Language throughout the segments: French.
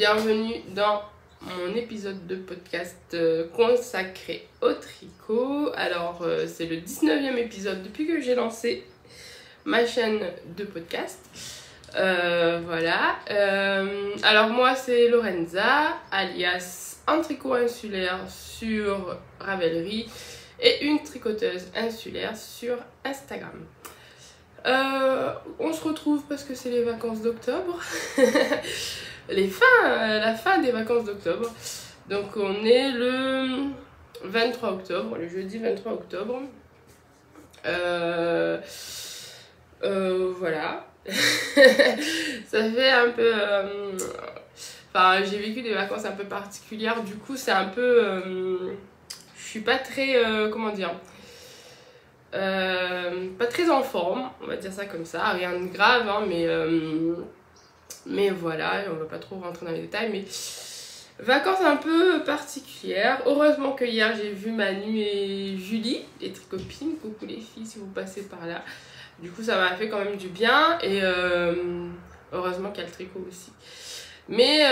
bienvenue dans mon épisode de podcast consacré au tricot. Alors c'est le 19e épisode depuis que j'ai lancé ma chaîne de podcast. Voilà. Alors moi c'est Lorenza, alias un tricot insulaire sur Ravelry et une tricoteuse insulaire sur Instagram. On se retrouve parce que c'est les vacances d'octobre. La fin des vacances d'octobre. Donc on est le 23 octobre, le jeudi 23 octobre. Voilà. Ça fait un peu... Enfin, j'ai vécu des vacances un peu particulières. Du coup, c'est un peu... je suis pas très... comment dire, pas très en forme, on va dire ça comme ça, rien de grave, hein, mais voilà, on va pas trop rentrer dans les détails, mais vacances un peu particulières. Heureusement que hier j'ai vu Manu et Julie, les tricopines, coucou les filles si vous passez par là, du coup ça m'a fait quand même du bien, et heureusement qu'il y a le tricot aussi, mais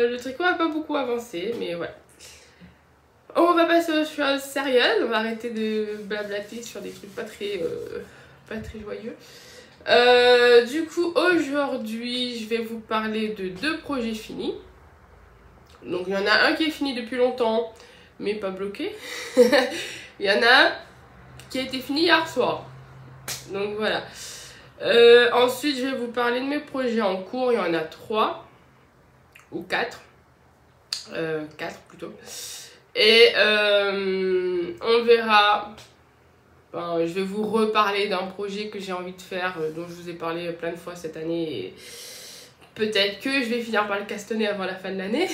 le tricot a pas beaucoup avancé, mais voilà. On va passer aux choses sérieuses, on va arrêter de blablater sur des trucs pas très joyeux. Du coup, aujourd'hui, je vais vous parler de deux projets finis. Donc, il y en a un qui est fini depuis longtemps, mais pas bloqué. Il y en a un qui a été fini hier soir. Donc, voilà. Ensuite, je vais vous parler de mes projets en cours. Il y en a 3 ou 4. 4 plutôt. Et on verra. Enfin, je vais vous reparler d'un projet que j'ai envie de faire, dont je vous ai parlé plein de fois cette année. Et peut-être que je vais finir par le castonner avant la fin de l'année.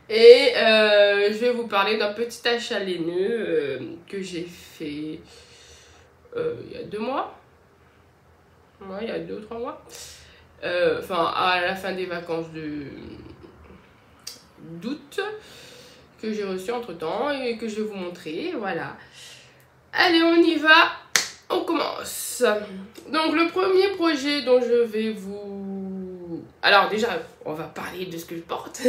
Et je vais vous parler d'un petit achat laineux que j'ai fait il y a 2 mois. Ouais, il y a 2 ou 3 mois. Enfin, à la fin des vacances d'août, que j'ai reçu entre temps et que je vais vous montrer. Voilà. Allez, on y va. On commence. Donc, le premier projet dont je vais vous... Alors, déjà, on va parler de ce que je porte.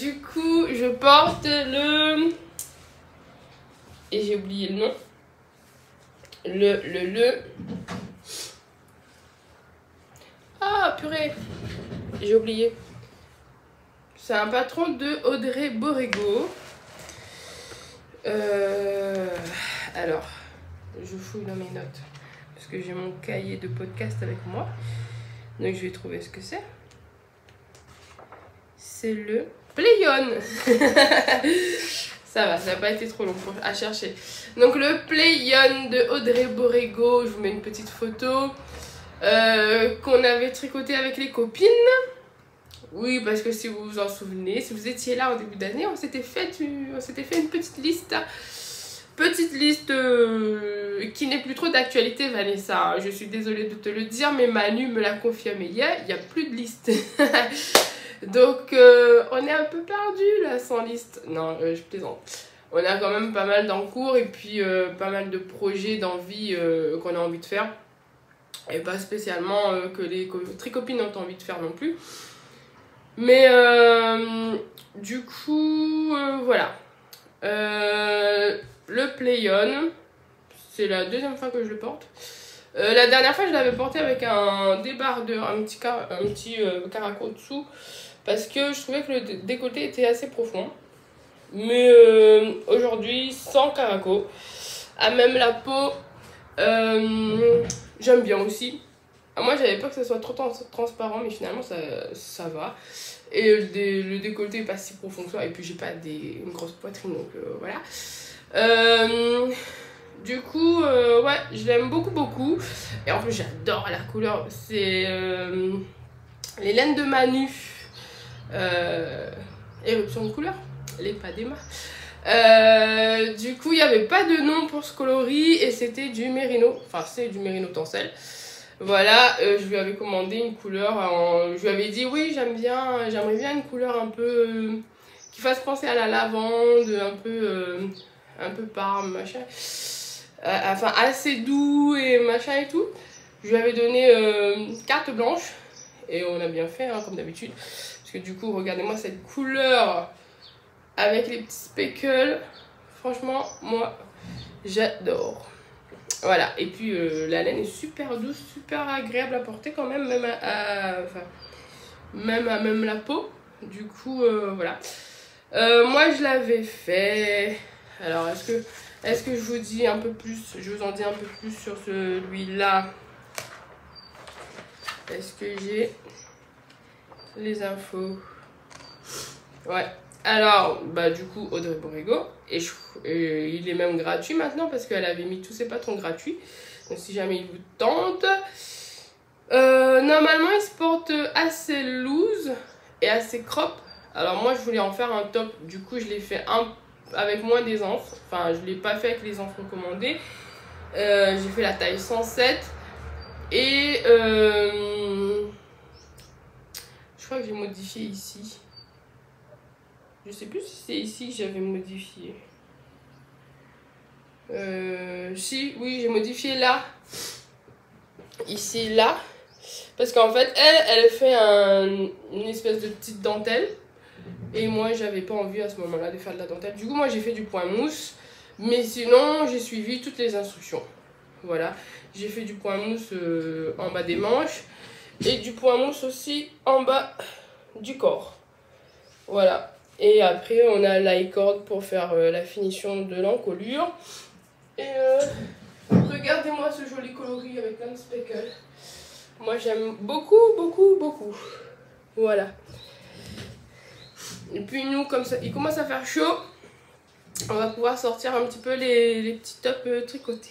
Du coup, je porte le... Et j'ai oublié le nom. Ah, purée. J'ai oublié. C'est un patron de Audrey Borrego. Alors, je fouille dans mes notes parce que j'ai mon cahier de podcast avec moi. Donc, je vais trouver ce que c'est. C'est le Playon. Ça va, ça n'a pas été trop long à chercher. Donc, le Playon de Audrey Borrego. Je vous mets une petite photo qu'on avait tricoté avec les copines. Oui, parce que si vous vous en souvenez, si vous étiez là au début d'année, on s'était fait une petite liste. Petite liste qui n'est plus trop d'actualité, Vanessa. Je suis désolée de te le dire, mais Manu me l'a confirmé hier, il n'y a plus de liste. Donc, on est un peu perdu là, sans liste. Non, je plaisante. On a quand même pas mal d'encours et puis pas mal de projets, d'envie qu'on a envie de faire. Et pas spécialement que les tricopines ont envie de faire non plus. Mais du coup, voilà. Le Playon, c'est la deuxième fois que je le porte. La dernière fois, je l'avais porté avec un débardeur, un petit caraco dessous, parce que je trouvais que le décolleté était assez profond. Mais aujourd'hui, sans caraco, à même la peau, j'aime bien aussi. Moi, j'avais peur que ça soit trop transparent, mais finalement, ça va. Et le décolleté n'est pas si profond que ça. Et puis, j'ai pas une grosse poitrine, donc voilà. Du coup, ouais, je l'aime beaucoup, beaucoup. Et en plus, j'adore la couleur. C'est les laines de Manu. Éruption de couleur. Les Padema. Du coup, il n'y avait pas de nom pour ce coloris. Et c'était du mérino. Enfin, c'est du mérino tencel. Voilà, je lui avais commandé une couleur, je lui avais dit oui, j'aimerais bien une couleur un peu qui fasse penser à la lavande, un peu parme, machin, enfin assez doux et machin et tout. Je lui avais donné carte blanche Et on a bien fait, hein, comme d'habitude. Parce que du coup, regardez-moi cette couleur avec les petits speckles. Franchement, moi, j'adore. Voilà, et puis la laine est super douce, super agréable à porter quand même, même même la peau. Du coup, voilà. Moi, je l'avais fait. Alors, est-ce que je vous dis un peu plus, je vous en dis un peu plus sur celui-là? Est-ce que j'ai les infos? Ouais. Alors, bah du coup, Audrey Borrego. Et il est même gratuit maintenant parce qu'elle avait mis tous ses patrons gratuits. Donc si jamais il vous tente. Normalement, il se porte assez loose et assez crop. Alors moi, je voulais en faire un top. Du coup, je l'ai fait avec moins d'aisance. Enfin, je ne l'ai pas fait avec les enfants recommandés. J'ai fait la taille 107. Et je crois que j'ai modifié ici. Je sais plus si c'est ici que j'avais modifié. Si, oui, j'ai modifié là. Ici, là. Parce qu'en fait, elle fait une espèce de petite dentelle. Et moi, j'avais pas envie à ce moment-là de faire de la dentelle. Du coup, moi, j'ai fait du point mousse. Mais sinon, j'ai suivi toutes les instructions. Voilà. J'ai fait du point mousse en bas des manches. Et du point mousse aussi en bas du corps. Voilà. Et après, on a l'i-cord pour faire la finition de l'encolure. Et regardez-moi ce joli coloris avec plein de speckles. Moi, j'aime beaucoup, beaucoup, beaucoup. Voilà. Et puis nous, comme ça, il commence à faire chaud. On va pouvoir sortir un petit peu les petits tops tricotés.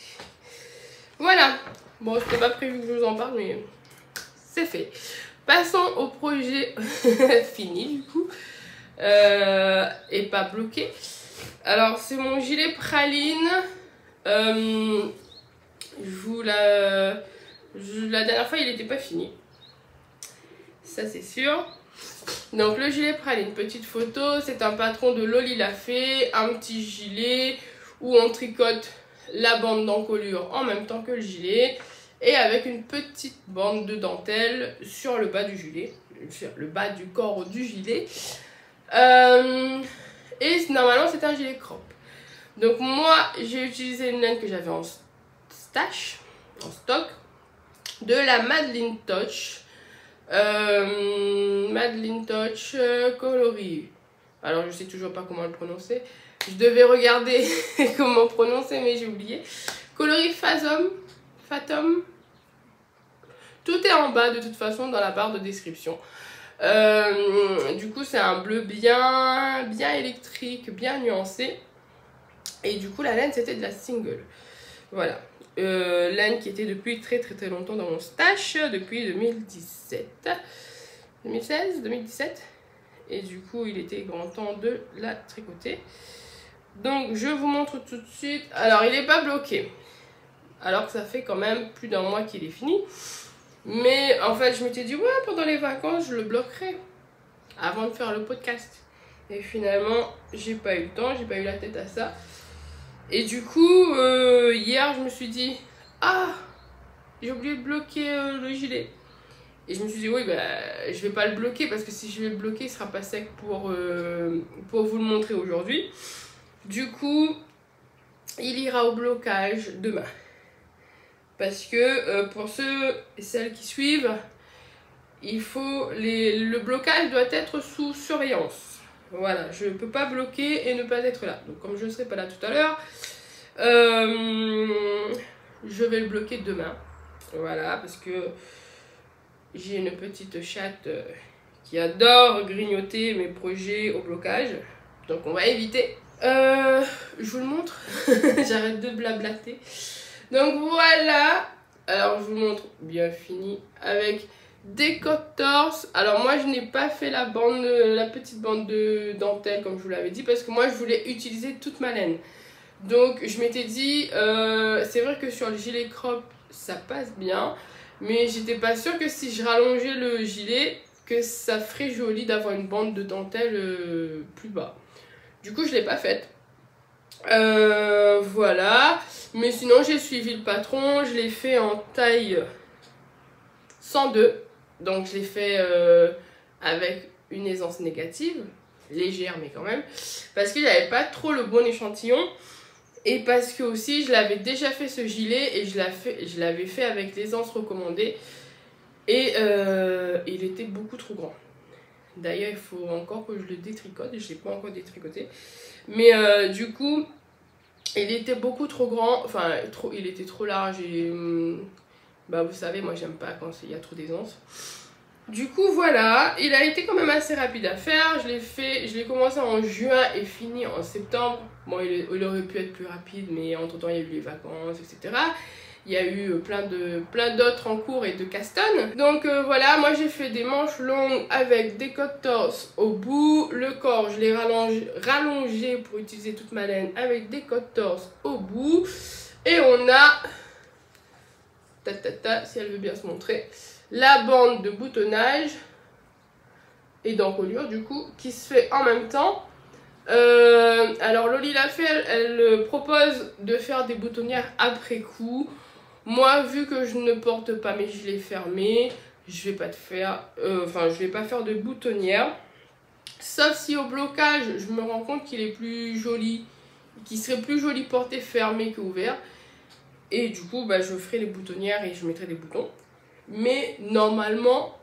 Voilà. Bon, c'était pas prévu que je vous en parle, mais c'est fait. Passons au projet fini, du coup. Et pas bloqué. Alors c'est mon gilet praline. La dernière fois il n'était pas fini, ça c'est sûr. Donc le gilet praline, petite photo, c'est un patron de Loli l'a fait, un petit gilet où on tricote la bande d'encolure en même temps que le gilet et avec une petite bande de dentelle sur le bas du gilet, sur le bas du corps du gilet. Et normalement c'est un gilet crop. Donc moi j'ai utilisé une laine que j'avais en stash, en stock, de la Madeline Touch. Madeline Touch coloris. Alors je sais toujours pas comment le prononcer. Je devais regarder comment prononcer mais j'ai oublié. Coloris Fathom. Tout est en bas de toute façon dans la barre de description. Du coup c'est un bleu bien électrique, bien nuancé. Et du coup la laine c'était de la single. Voilà. Laine qui était depuis très longtemps dans mon stash, depuis 2017. 2016, 2017. Et du coup il était grand temps de la tricoter. Donc je vous montre tout de suite. Alors il n'est pas bloqué. Alors que ça fait quand même plus d'un mois qu'il est fini. Mais en fait je m'étais dit ouais pendant les vacances je le bloquerai. Avant de faire le podcast. Et finalement j'ai pas eu le temps, j'ai pas eu la tête à ça. Et du coup hier je me suis dit ah j'ai oublié de bloquer le gilet. Et je me suis dit oui bah je vais pas le bloquer parce que si je vais le bloquer il sera pas sec pour vous le montrer aujourd'hui. Du coup il ira au blocage demain. Parce que pour ceux et celles qui suivent, il faut le blocage doit être sous surveillance. Voilà, je ne peux pas bloquer et ne pas être là. Donc comme je ne serai pas là tout à l'heure, je vais le bloquer demain. Voilà, parce que j'ai une petite chatte qui adore grignoter mes projets au blocage. Donc on va éviter. Je vous le montre. J'arrête de blablater. Donc voilà. Alors je vous montre bien fini avec des côtes torse. Alors moi je n'ai pas fait la petite bande de dentelle comme je vous l'avais dit parce que moi je voulais utiliser toute ma laine. Donc je m'étais dit c'est vrai que sur le gilet crop ça passe bien, mais j'étais pas sûre que si je rallongeais le gilet que ça ferait joli d'avoir une bande de dentelle plus bas. Du coup je l'ai pas faite. Voilà, mais sinon j'ai suivi le patron, je l'ai fait en taille 102. Donc je l'ai fait avec une aisance négative, légère mais quand même, parce que j'avais pas trop le bon échantillon. Et parce que aussi je l'avais déjà fait ce gilet et je l'avais fait avec l'aisance recommandée. Et il était beaucoup trop grand. D'ailleurs il faut encore que je le détricote, je ne l'ai pas encore détricoté. Mais du coup il était beaucoup trop grand, enfin il était trop large et bah vous savez moi j'aime pas quand il y a trop d'aisance. Du coup voilà, il a été quand même assez rapide à faire, je l'ai commencé en juin et fini en septembre. Bon il aurait pu être plus rapide mais entre temps il y a eu les vacances etc. Il y a eu plein d'autres en cours et de castones. Donc voilà, moi j'ai fait des manches longues avec des côtes torse au bout. Le corps je l'ai rallongé pour utiliser toute ma laine avec des côtes torse au bout. Et on a, si elle veut bien se montrer, la bande de boutonnage et d'encolure du coup qui se fait en même temps. Alors Loli l'a fait, elle propose de faire des boutonnières après coup. Moi vu que je ne porte pas mes gilets fermés, je vais pas je vais pas faire de boutonnière. Sauf si au blocage je me rends compte qu'il est plus joli, qu'il serait plus joli porté fermé qu'ouvert. Et du coup bah, je ferai les boutonnières et je mettrai des boutons. Mais normalement,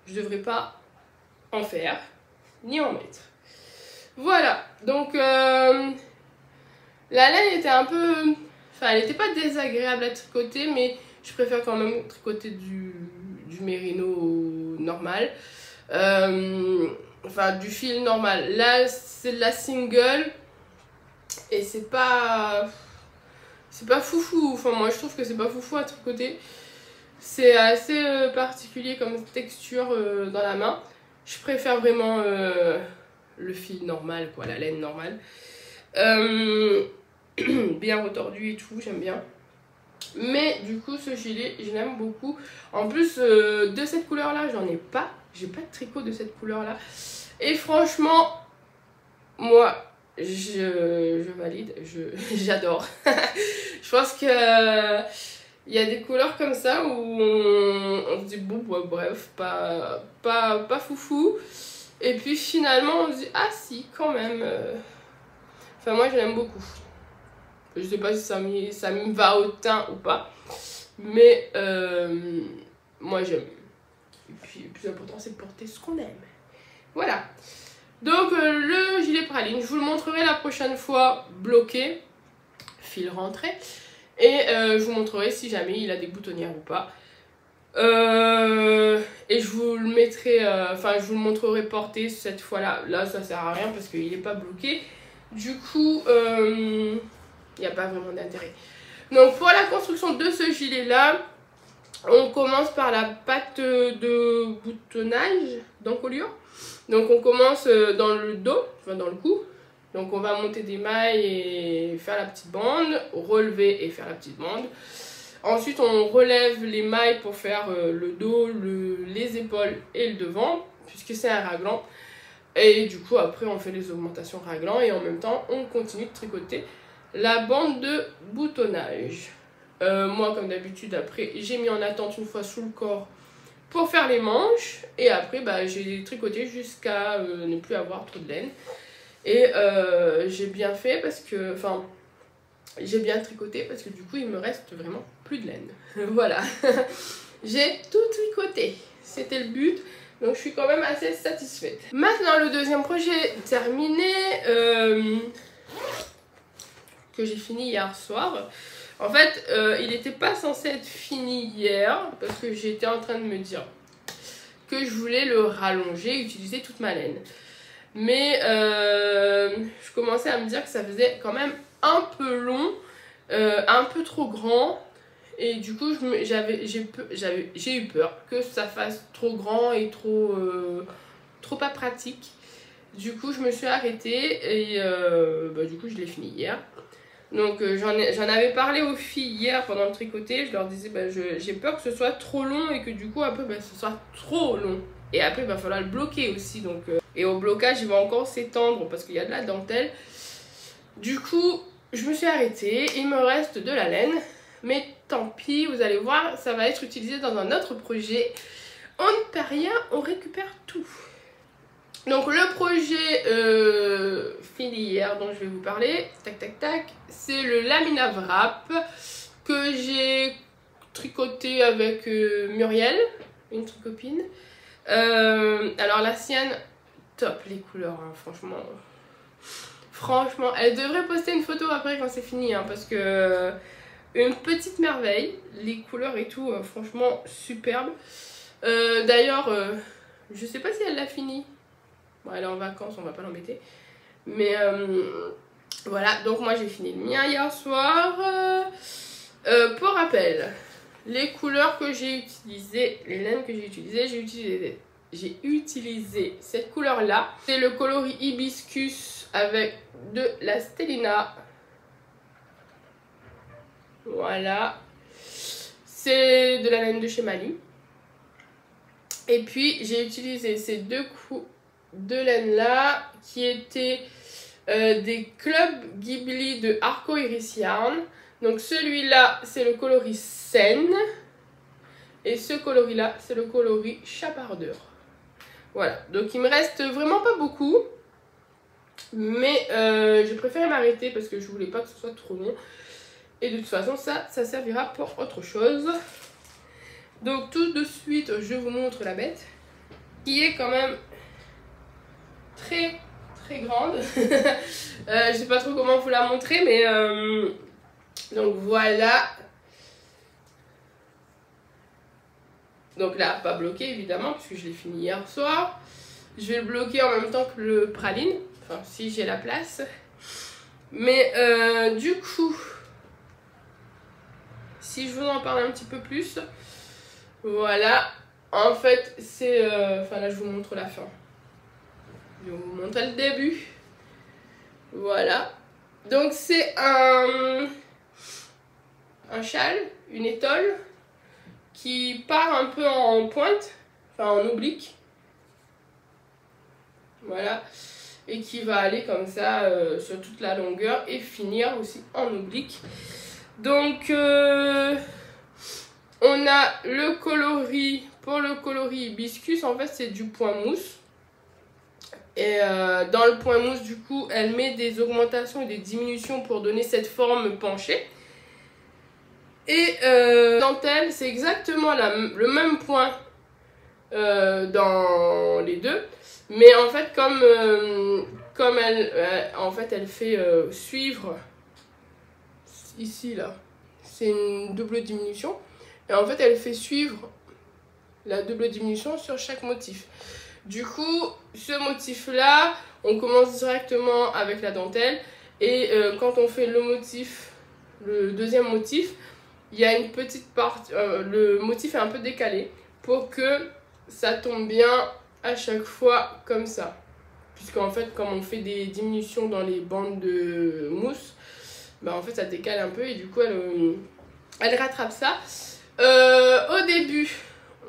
je devrais pas en faire, ni en mettre. Voilà, donc la laine était un peu... Enfin, elle n'était pas désagréable à tricoter, mais je préfère quand même tricoter du mérino normal. Enfin, du fil normal. Là, c'est de la single, et c'est pas foufou. Enfin, moi, je trouve que c'est pas foufou à tricoter. C'est assez particulier comme texture dans la main. Je préfère vraiment le fil normal, quoi, la laine normale. Bien retordu et tout, j'aime bien. Mais du coup, ce gilet, je l'aime beaucoup. En plus, de cette couleur-là, j'en ai pas. J'ai pas de tricot de cette couleur-là. Et franchement, moi, je valide. J'adore. Je pense que... il y a des couleurs comme ça où on se dit bon bah, bref, pas foufou. Et puis finalement on se dit ah si quand même. Enfin moi je l'aime beaucoup. Je sais pas si ça me va au teint ou pas. Mais moi j'aime. Et puis le plus important c'est de porter ce qu'on aime. Voilà. Donc le gilet praline, je vous le montrerai la prochaine fois bloqué. Fil rentré. Et je vous montrerai si jamais il a des boutonnières ou pas. Et je vous le mettrai, je vous le montrerai porté cette fois-là. Là, ça sert à rien parce qu'il n'est pas bloqué. Du coup, il n'y a pas vraiment d'intérêt. Donc, pour la construction de ce gilet-là, on commence par la patte de boutonnage, d'encolure. Donc, on commence dans le dos, enfin dans le cou. Donc on va monter des mailles et faire la petite bande, relever et faire la petite bande. Ensuite on relève les mailles pour faire le dos, les épaules et le devant, puisque c'est un raglan. Et du coup après on fait les augmentations raglan et en même temps on continue de tricoter la bande de boutonnage. Moi comme d'habitude après j'ai mis en attente une fois sous le corps pour faire les manches. Et après bah, j'ai tricoté jusqu'à ne plus avoir trop de laine. Et j'ai bien fait parce que, enfin, j'ai bien tricoté parce que du coup il me reste vraiment plus de laine. Voilà, j'ai tout tricoté, c'était le but, donc je suis quand même assez satisfaite. Maintenant le deuxième projet terminé, que j'ai fini hier soir. En fait, il n'était pas censé être fini hier parce que j'étais en train de me dire que je voulais le rallonger et utiliser toute ma laine. Mais je commençais à me dire que ça faisait quand même un peu long, un peu trop grand. Et du coup, j'ai eu peur que ça fasse trop grand et trop pas pratique. Du coup, je me suis arrêtée et du coup, je l'ai fini hier. Donc, j'en avais parlé aux filles hier pendant le tricoté. Je leur disais, j'ai peur que ce soit trop long et que du coup, après, ce soit trop long. Et après, il va falloir le bloquer aussi. Donc, et au blocage, il va encore s'étendre parce qu'il y a de la dentelle. Du coup, je me suis arrêtée. Il me reste de la laine. Mais tant pis, vous allez voir, ça va être utilisé dans un autre projet. On ne perd rien, on récupère tout. Donc le projet filière dont je vais vous parler, tac tac tac, c'est le Laminate Wrap que j'ai tricoté avec Muriel, une tricopine. Alors la sienne, top les couleurs, hein, franchement. Franchement, elle devrait poster une photo après quand c'est fini, hein, parce que une petite merveille, les couleurs et tout, franchement superbe. D'ailleurs, je sais pas si elle l'a fini. Bon, elle est en vacances, on va pas l'embêter. Mais voilà, donc moi j'ai fini le mien hier soir. Pour rappel, les couleurs que j'ai utilisées, les laines que j'ai utilisées, j'ai utilisé cette couleur là. C'est le coloris hibiscus avec de la Stellina. Voilà. C'est de la laine de chez Mali. Et puis j'ai utilisé ces deux laines là qui étaient des Club Ghibli de Arco Iris Yarn. Donc celui-là c'est le coloris Seine et ce coloris là c'est le coloris Chapardeur. Voilà, donc il me reste vraiment pas beaucoup, mais j'ai préféré m'arrêter parce que je voulais pas que ce soit trop long et de toute façon ça servira pour autre chose. Donc tout de suite je vous montre la bête qui est quand même très grande. Je sais pas trop comment vous la montrer, mais donc voilà. Donc là pas bloqué évidemment puisque je l'ai fini hier soir. Je vais le bloquer en même temps que le praline, enfin si j'ai la place. Mais du coup, si je vous en parle un petit peu plus, voilà. En fait c'est enfin là je vous montre la fin. Je vais vous montrer le début. Voilà. Donc c'est un châle, une étole qui part un peu en pointe, enfin en oblique. Voilà. Et qui va aller comme ça sur toute la longueur et finir aussi en oblique. Donc on a le coloris, pour le coloris hibiscus, en fait c'est du point mousse. Et dans le point mousse du coup elle met des augmentations et des diminutions pour donner cette forme penchée. Et dentelle c'est exactement le même point dans les deux. Mais en fait comme elle fait suivre ici là, c'est une double diminution. Et en fait elle fait suivre la double diminution sur chaque motif. Du coup, ce motif-là, on commence directement avec la dentelle. Et quand on fait le deuxième motif, il y a une petite partie, le motif est un peu décalé pour que ça tombe bien à chaque fois comme ça. Puisqu'en fait, comme on fait des diminutions dans les bandes de mousse, bah en fait ça décale un peu et du coup elle rattrape ça. Au début,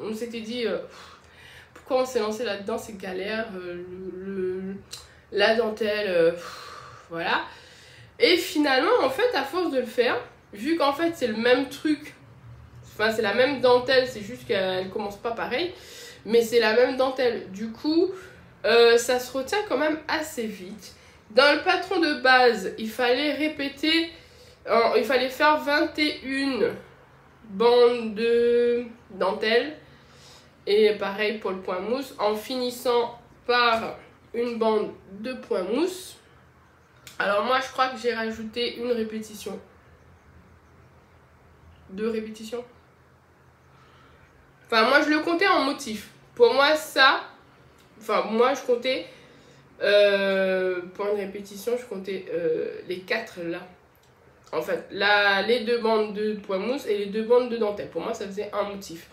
on s'était dit... pourquoi on s'est lancé là-dedans, c'est galère, la dentelle, voilà. Et finalement, en fait, à force de le faire, vu qu'en fait c'est le même truc, enfin c'est la même dentelle, c'est juste qu'elle commence pas pareil, mais c'est la même dentelle. Du coup, ça se retient quand même assez vite. Dans le patron de base, il fallait répéter, il fallait faire 21 bandes de dentelle. Et pareil pour le point mousse, en finissant par une bande de point mousse. Alors moi je crois que j'ai rajouté une répétition. 2 répétitions. Enfin moi je le comptais en motif. Pour moi ça, enfin moi je comptais, pour une répétition je comptais les 4 là. En fait là, les 2 bandes de point mousse et les 2 bandes de dentelle. Pour moi ça faisait un motif.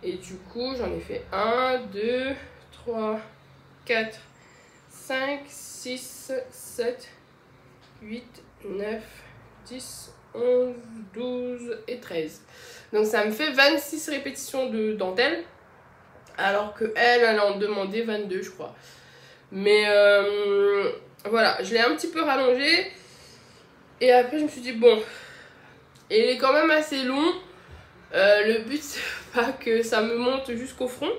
Et du coup, j'en ai fait 1, 2, 3, 4, 5, 6, 7, 8, 9, 10, 11, 12 et 13. Donc ça me fait 26 répétitions de dentelle. Alors que elle en demandait 22, je crois. Mais voilà, je l'ai un petit peu rallongé. Et après, je me suis dit, bon, il est quand même assez long. Le but c'est pas que ça me monte jusqu'au front.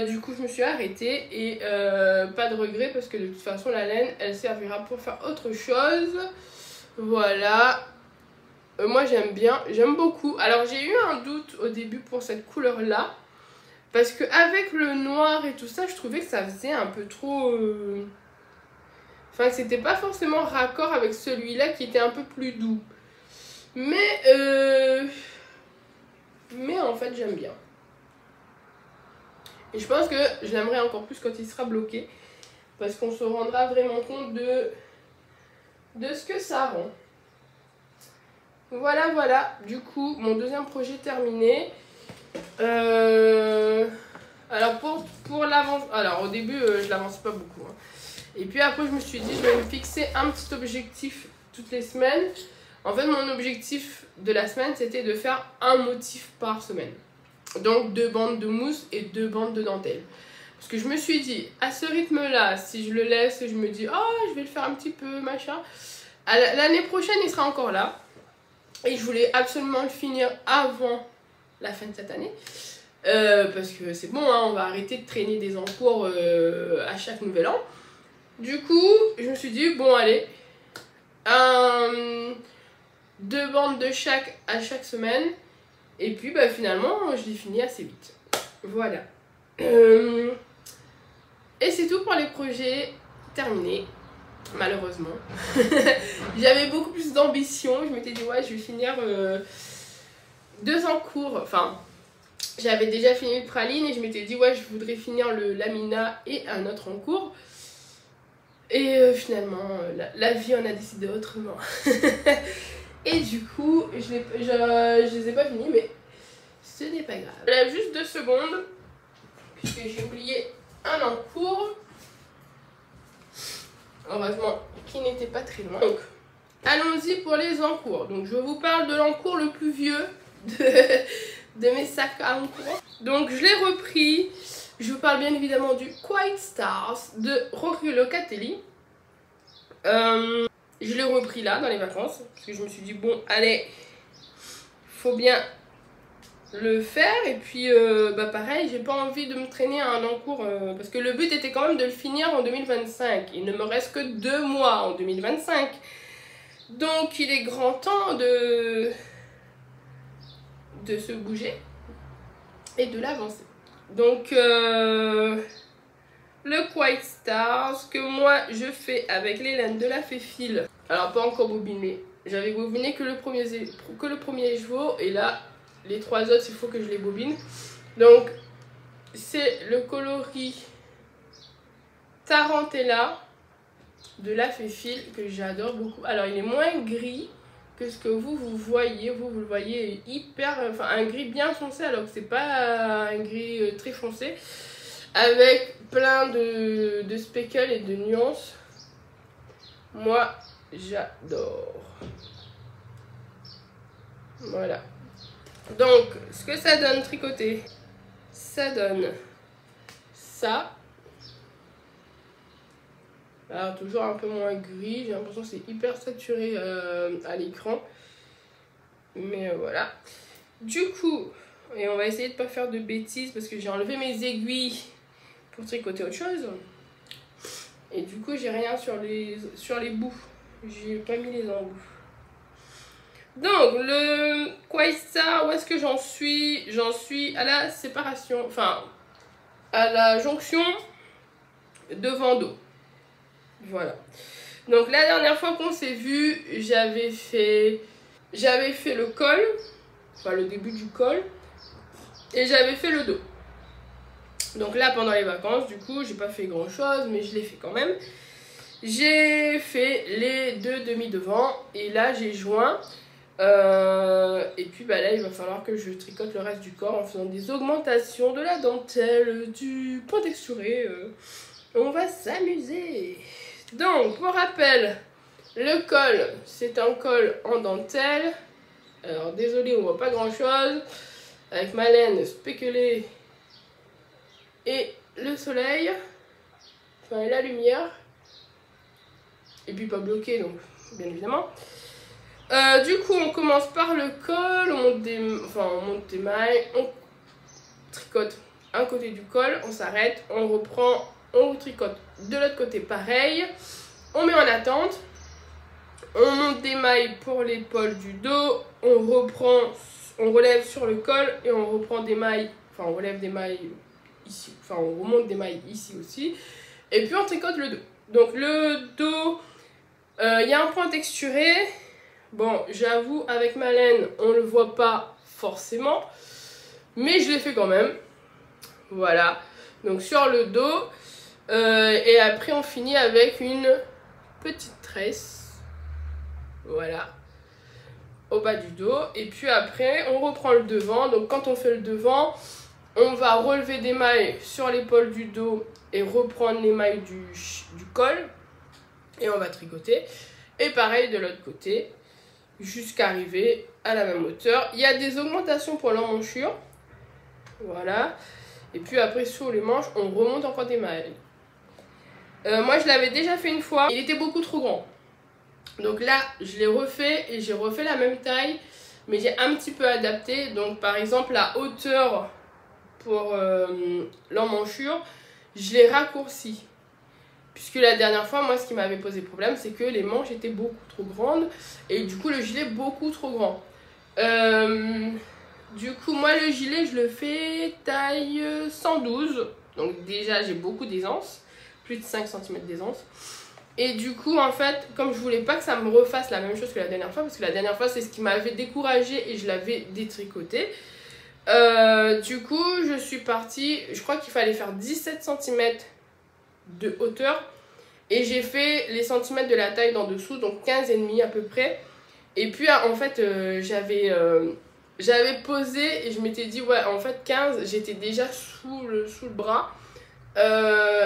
Du coup je me suis arrêtée et pas de regret parce que de toute façon la laine elle servira pour faire autre chose. Voilà. Moi j'aime bien, j'aime beaucoup. Alors j'ai eu un doute au début pour cette couleur là. Parce que avec le noir et tout ça, je trouvais que ça faisait un peu trop... Enfin, c'était pas forcément raccord avec celui-là qui était un peu plus doux. Mais en fait, j'aime bien. Et je pense que je l'aimerais encore plus quand il sera bloqué. Parce qu'on se rendra vraiment compte de ce que ça rend. Voilà, voilà. Du coup, mon deuxième projet terminé. Alors pour l'avance... Alors au début, je l'avançais pas beaucoup. Hein. Et puis après, je me suis dit, je vais me fixer un petit objectif toutes les semaines. En fait, mon objectif de la semaine, c'était de faire un motif par semaine. Donc 2 bandes de mousse et 2 bandes de dentelle. Parce que je me suis dit, à ce rythme-là, si je le laisse, je me dis, oh, je vais le faire un petit peu, machin. L'année prochaine, il sera encore là. Et je voulais absolument le finir avant la fin de cette année. Parce que c'est bon, hein, on va arrêter de traîner des encours à chaque nouvel an. Du coup, je me suis dit, bon, allez, 2 bandes de chaque à chaque semaine. Et puis, bah, finalement, je l'ai fini assez vite. Voilà. Et c'est tout pour les projets terminés, malheureusement. J'avais beaucoup plus d'ambition. Je m'étais dit, ouais, je vais finir 2 encours. Enfin, j'avais déjà fini le praline et je m'étais dit, ouais, je voudrais finir le lamina et un autre en cours. Et finalement, la vie en a décidé autrement. Et du coup, je les ai pas finis, mais ce n'est pas grave. Là, juste 2 secondes, puisque j'ai oublié un en cours. Heureusement qu'il n'était pas très loin. Donc, allons-y pour les encours. Donc, je vous parle de l'encours le plus vieux de mes sacs à encours. Donc, je l'ai repris. Je vous parle bien évidemment du Quiet Stars de Rory Locatelli. Je l'ai repris là dans les vacances parce que je me suis dit bon allez, faut bien le faire. Et puis bah pareil, j'ai pas envie de me traîner à un encours parce que le but était quand même de le finir en 2025. Il ne me reste que 2 mois en 2025. Donc il est grand temps de se bouger et de l'avancer. Donc le Quiet Stars que moi je fais avec les laines de la Féfil. Alors pas encore bobiné. J'avais bobiné que le premier chevaux et là les 3 autres il faut que je les bobine. Donc c'est le coloris Tarantella de la Féfil que j'adore beaucoup. Alors il est moins gris que ce que vous voyez. Vous le voyez hyper, enfin un gris bien foncé alors que c'est pas un gris très foncé. Avec plein de speckles et de nuances. Moi j'adore. Voilà. Donc ce que ça donne tricoté, ça donne ça. Alors toujours un peu moins gris, j'ai l'impression que c'est hyper saturé à l'écran. Mais voilà. Du coup, et on va essayer de ne pas faire de bêtises parce que j'ai enlevé mes aiguilles pour tricoter autre chose. Et du coup j'ai rien sur les bouts. J'ai pas mis les embouts. Donc le Quaista, où est-ce que j'en suis? J'en suis à la séparation, enfin à la jonction devant-dos. Voilà. Donc la dernière fois qu'on s'est vu, j'avais fait le col, enfin le début du col, et j'avais fait le dos. Donc là pendant les vacances, du coup j'ai pas fait grand chose, mais je l'ai fait quand même. J'ai fait les 2 demi-devant et là j'ai joint. Et puis bah là il va falloir que je tricote le reste du corps en faisant des augmentations de la dentelle, du point texturé. On va s'amuser. Donc pour rappel, le col c'est un col en dentelle. Alors désolé on voit pas grand chose. Avec ma laine spéculée et le soleil, enfin la lumière. Et puis pas bloqué donc bien évidemment. Du coup, on commence par le col, on monte des mailles, on tricote un côté du col, on s'arrête, on reprend, on tricote de l'autre côté pareil, on met en attente, on monte des mailles pour l'épaule du dos, on relève sur le col et on reprend des mailles, enfin on relève des mailles ici, enfin on remonte des mailles ici aussi, et puis on tricote le dos. Donc le dos, il y a un point texturé. Bon, j'avoue, avec ma laine, on le voit pas forcément, mais je l'ai fait quand même. Voilà, donc sur le dos, et après on finit avec une petite tresse, voilà, au bas du dos. Et puis après, on reprend le devant. Donc quand on fait le devant, on va relever des mailles sur l'épaule du dos et reprendre les mailles du col. Et on va tricoter. Et pareil de l'autre côté, jusqu'à arriver à la même hauteur. Il y a des augmentations pour l'emmanchure. Voilà. Et puis après, sur les manches, on remonte encore des mailles. Moi, je l'avais déjà fait une fois. Il était beaucoup trop grand. Donc là, je l'ai refait et j'ai refait la même taille. Mais j'ai un petit peu adapté. Donc par exemple, la hauteur pour l'emmanchure, je l'ai raccourci. Puisque la dernière fois, moi, ce qui m'avait posé problème, c'est que les manches étaient beaucoup trop grandes. Et du coup, le gilet beaucoup trop grand. Du coup, moi, le gilet, je le fais taille 112. Donc déjà, j'ai beaucoup d'aisance. Plus de 5 cm d'aisance. Et du coup, en fait, comme je voulais pas que ça me refasse la même chose que la dernière fois, parce que la dernière fois, c'est ce qui m'avait découragée et je l'avais détricoté. Du coup, je suis partie, je crois qu'il fallait faire 17 cm de hauteur. Et j'ai fait les centimètres de la taille d'en dessous, donc 15,5 à peu près. Et puis, en fait, j'avais posé et je m'étais dit, ouais, en fait, 15, j'étais déjà sous le bras.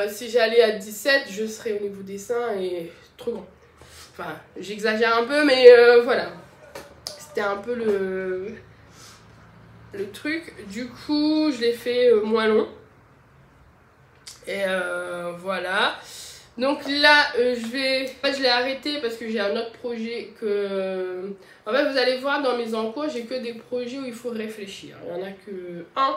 Si j'allais à 17, je serais au niveau des seins et trop grand. Enfin, j'exagère un peu, mais voilà. C'était un peu le truc. Du coup, je l'ai fait moins long. Et voilà. Donc là, je l'ai arrêté parce que j'ai un autre projet que... En fait, vous allez voir dans mes encours, j'ai que des projets où il faut réfléchir. Il n'y en a que un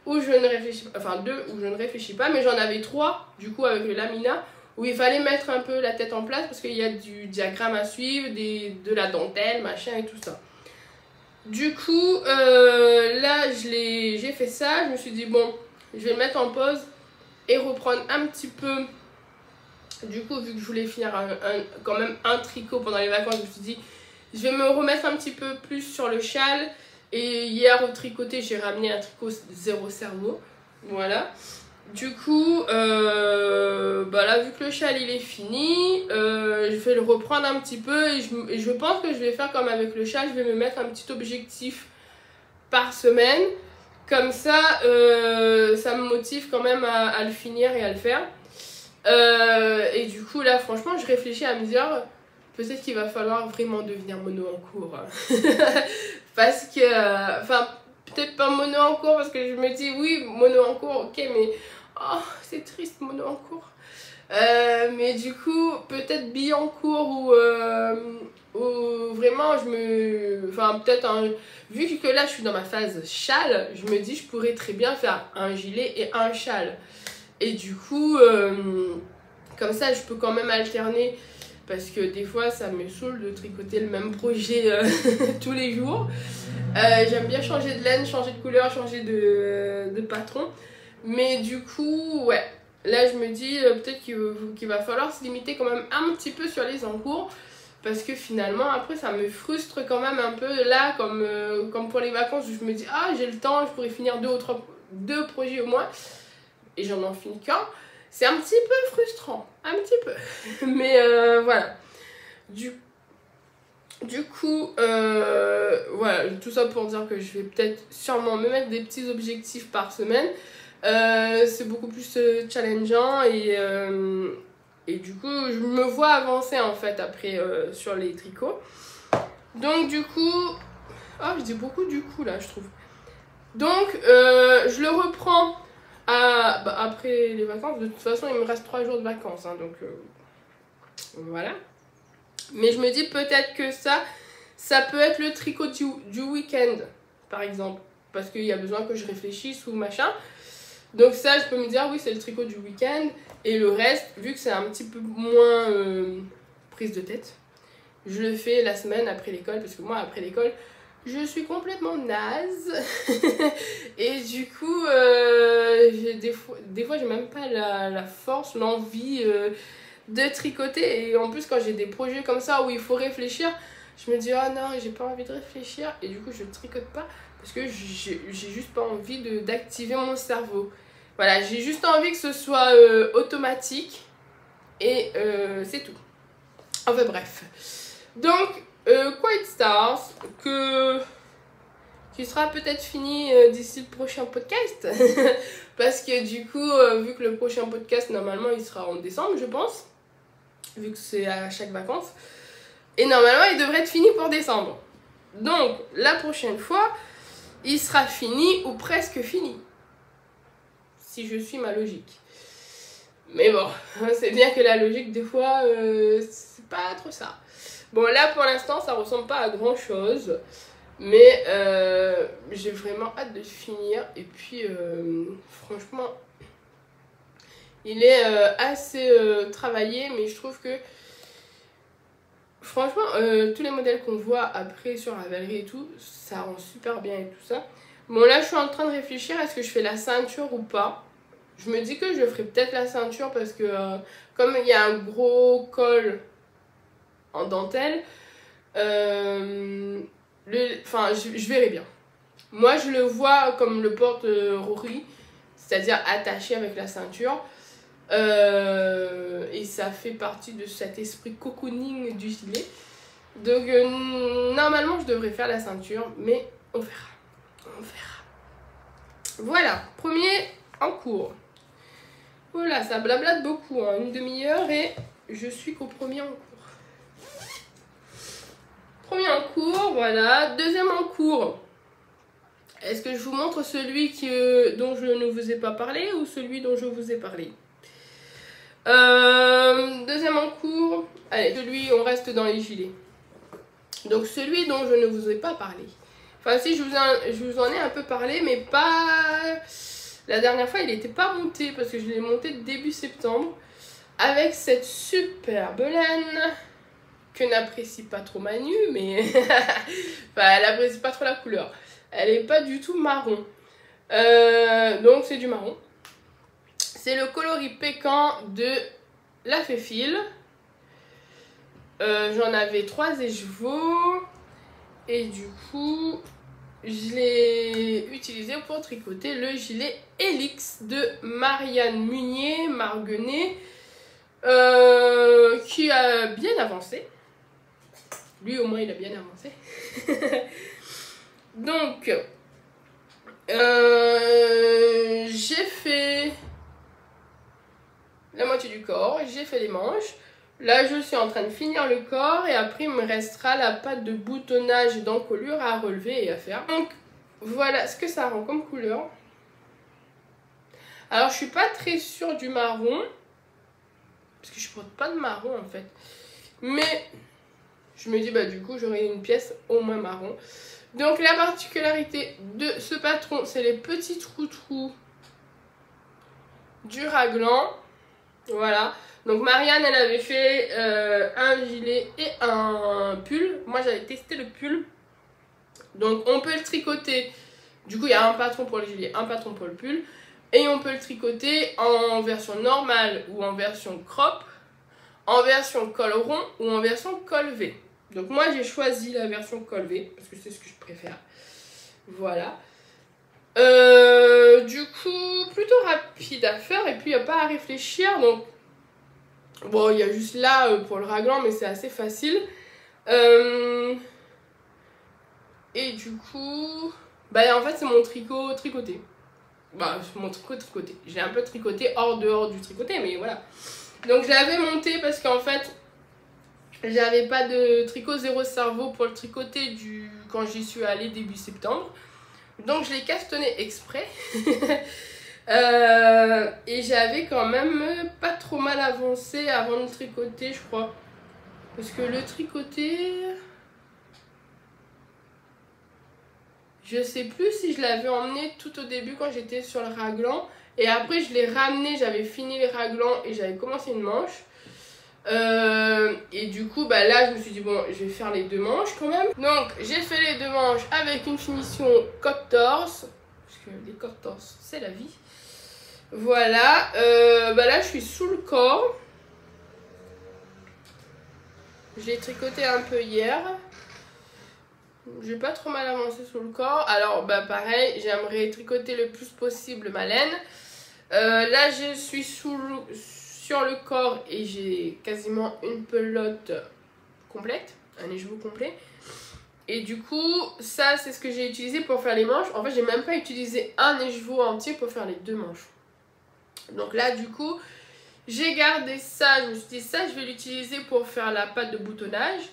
où je ne réfléchis pas, enfin 2 où je ne réfléchis pas, mais j'en avais 3 du coup avec le Lamina où il fallait mettre un peu la tête en place parce qu'il y a du diagramme à suivre, de la dentelle, machin et tout ça. Du coup, là j'ai fait ça, je me suis dit bon, je vais le mettre en pause et reprendre un petit peu. Du coup, vu que je voulais finir quand même un tricot pendant les vacances, je me suis dit je vais me remettre un petit peu plus sur le châle. Et hier au tricoté, j'ai ramené un tricot 0 cerveau. Voilà. Du coup, bah là, vu que le châle il est fini, je vais le reprendre un petit peu. Et je pense que je vais faire comme avec le châle, je vais me mettre un petit objectif par semaine. Comme ça, ça me motive quand même à le finir et à le faire. Et du coup, là, franchement, je réfléchis à me dire... Peut-être qu'il va falloir vraiment devenir mono en cours. Parce que... Enfin, peut-être pas mono en cours parce que je me dis, oui, mono en cours, ok, mais... Oh, c'est triste, mono en cours. Mais du coup, peut-être bi en cours où vraiment je me... Enfin, peut-être un... Vu que là, je suis dans ma phase châle, je me dis, je pourrais très bien faire un gilet et un châle. Et du coup, comme ça, je peux quand même alterner... Parce que des fois, ça me saoule de tricoter le même projet tous les jours. J'aime bien changer de laine, changer de couleur, changer de patron. Mais du coup, ouais. Là, je me dis peut-être qu'il va falloir se limiter quand même un petit peu sur les encours. Parce que finalement, après, ça me frustre quand même un peu. Là, comme pour les vacances, où je me dis, ah, j'ai le temps, je pourrais finir 2 projets au moins. Et j'en en finis qu'un. C'est un petit peu frustrant, un petit peu, mais voilà. Du coup, voilà, tout ça pour dire que je vais peut-être sûrement me mettre des petits objectifs par semaine. C'est beaucoup plus challengeant et du coup, je me vois avancer en fait après sur les tricots. Donc du coup, oh, je dis beaucoup du coup là, je trouve. Donc, je le reprends. Après les vacances, de toute façon il me reste 3 jours de vacances, hein, donc voilà. Mais je me dis peut-être que ça Ça peut être le tricot du week-end, par exemple, parce qu'il y a besoin que je réfléchisse ou machin. Donc ça, je peux me dire, oui, c'est le tricot du week-end. Et le reste, vu que c'est un petit peu moins prise de tête, je le fais la semaine après l'école, parce que moi, après l'école, je suis complètement naze. Et du coup, des fois, j'ai même pas la force, l'envie de tricoter. Et en plus, quand j'ai des projets comme ça où il faut réfléchir, je me dis, oh non, j'ai pas envie de réfléchir. Et du coup, je tricote pas parce que j'ai juste pas envie d'activer mon cerveau. Voilà, j'ai juste envie que ce soit automatique. Et c'est tout. Enfin bref. Donc, Quiet Stars, qui sera peut-être fini d'ici le prochain podcast. Parce que du coup, vu que le prochain podcast, normalement, il sera en décembre, je pense. Vu que c'est à chaque vacances. Et normalement, il devrait être fini pour décembre. Donc, la prochaine fois, il sera fini ou presque fini. Si je suis ma logique. Mais bon, c'est bien que la logique, des fois, c'est pas trop ça. Bon, là, pour l'instant, ça ressemble pas à grand-chose. Mais j'ai vraiment hâte de finir. Et puis, franchement, il est assez travaillé. Mais je trouve que, franchement, tous les modèles qu'on voit après sur Ravelry et tout, ça rend super bien et tout ça. Bon, là, je suis en train de réfléchir, est-ce que je fais la ceinture ou pas? Je me dis que je ferai peut-être la ceinture parce que comme il y a un gros col en dentelle, je verrai bien. Moi, je le vois comme le porte Rory, c'est-à-dire attaché avec la ceinture. Et ça fait partie de cet esprit cocooning du gilet. Donc, normalement, je devrais faire la ceinture, mais on verra. On verra. Voilà, premier en cours. Voilà, ça blablate beaucoup, hein, une demi-heure et je suis qu'au premier en cours. Premier en cours, voilà. Deuxième en cours. Est-ce que je vous montre celui dont je ne vous ai pas parlé ou celui dont je vous ai parlé? Deuxième en cours. Allez, celui, on reste dans les gilets. Donc celui dont je ne vous ai pas parlé. Enfin si, je vous en ai un peu parlé, mais pas... La dernière fois, il n'était pas monté parce que je l'ai monté début septembre avec cette superbe laine que n'apprécie pas trop Manu, mais enfin, elle n'apprécie pas trop la couleur. Elle n'est pas du tout marron. Donc c'est du marron. C'est le coloris pécan de la Féfile. J'en avais 3 écheveaux. Et du coup, je l'ai utilisé pour tricoter le gilet Helix de Marianne Munier-Marguenet, qui a bien avancé. Lui au moins il a bien avancé. Donc, j'ai fait la moitié du corps, j'ai fait les manches. Là, je suis en train de finir le corps et après, il me restera la patte de boutonnage et d'encolure à relever et à faire. Donc, voilà ce que ça rend comme couleur. Alors, je suis pas très sûre du marron. Parce que je porte pas de marron, en fait. Mais, je me dis, bah, du coup, j'aurai une pièce au moins marron. Donc, la particularité de ce patron, c'est les petits trous du raglan. Voilà. Donc Marianne, elle avait fait un gilet et un pull. Moi, j'avais testé le pull. Donc, on peut le tricoter. Du coup, il y a un patron pour le gilet, un patron pour le pull. Et on peut le tricoter en version normale ou en version crop, en version col rond ou en version col V. Donc, moi, j'ai choisi la version col V parce que c'est ce que je préfère. Voilà. Du coup, plutôt rapide à faire et puis il n'y a pas à réfléchir. Donc, bon, il y a juste là pour le raglan, mais c'est assez facile. Et du coup, bah en fait, c'est mon tricot tricoté. Bah, c'est mon tricot tricoté. J'ai un peu tricoté dehors du tricoté, mais voilà. Donc, je l'avais monté parce qu'en fait, j'avais pas de tricot zéro cerveau pour le tricoter quand j'y suis allée début septembre. Donc, je l'ai cachetonné exprès. Et j'avais quand même pas trop mal avancé avant de le tricoter, je crois. Parce que le tricoter... Je sais plus si je l'avais emmené tout au début quand j'étais sur le raglan. Et après je l'ai ramené, j'avais fini les raglans et j'avais commencé une manche. Et du coup bah là je me suis dit bon je vais faire les 2 manches quand même. Donc j'ai fait les 2 manches avec une finition côte-torse. Parce que les côtes-torse c'est la vie. Voilà, bah là je suis sous le corps. Je l'ai tricoté un peu hier. J'ai pas trop mal avancé sous le corps. Alors bah pareil, j'aimerais tricoter le plus possible ma laine. Là je suis sur le corps et j'ai quasiment une pelote complète, un écheveau complet. Et du coup ça c'est ce que j'ai utilisé pour faire les manches. En fait j'ai même pas utilisé un écheveau entier pour faire les 2 manches. Donc là du coup j'ai gardé ça, je me suis dit ça je vais l'utiliser pour faire la patte de boutonnage.